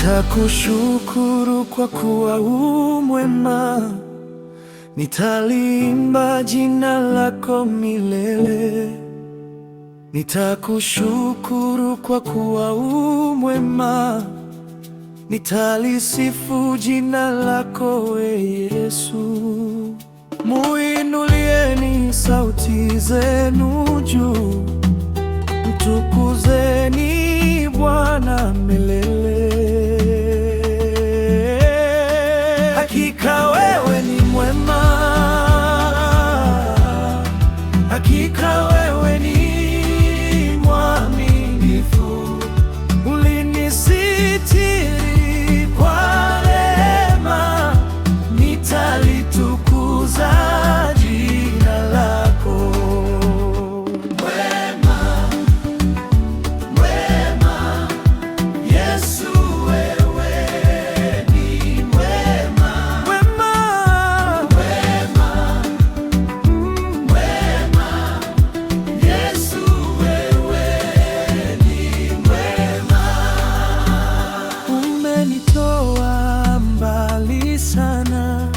Nitakushukuru kwa kuwa u mwema, nitaliimba jina lako milele. Nitakushukuru kwa kuwa u mwema, nitalisifu jina lako we Yesu. Muinulieni sauti zenu juu, mtukuzeni Bwana milele. Hakika wewe ni mwema, hakika wewe ni mwaminifu. Ulinisitiri kwa rehema, nitalitukuza jina lako. Mwema, mwema, Yesu wewe ni mwema. Mwema, mwema, mwema, Yesu wewe ni mwema. Umenitoa mbali sana,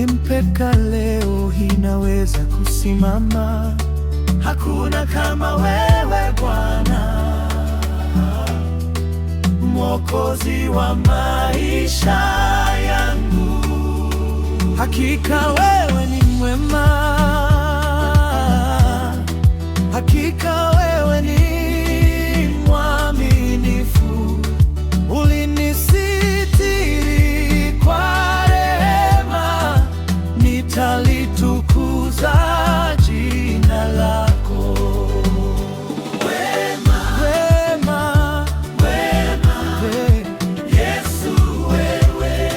mpaka leo hii naweza kusimama. Hakuna kama wewe Bwana, Mwokozi wa maisha yangu. Hakika wewe ni mwema, hakika wewe ni mwaminifu. Ulinisitiri kwa rehema, nitalitukuza jina lako. Wema, wema, wema, Yesu wewe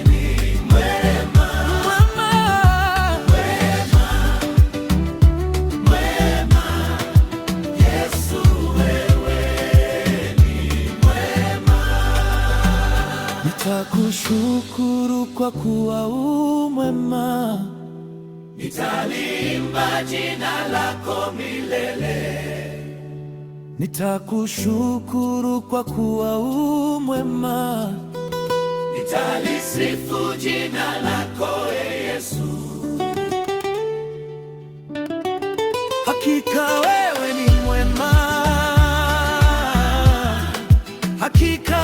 ni mwema. Mwema, wema, wema, Yesu wewe ni mwema. Nitakushukuru kwa kuwa u mwema, nitaliimba jina lako milele. Nitakushukuru kwa kuwa u mwema, nitalisifu jina lako Yesu. Hakika wewe ni mwema, hakika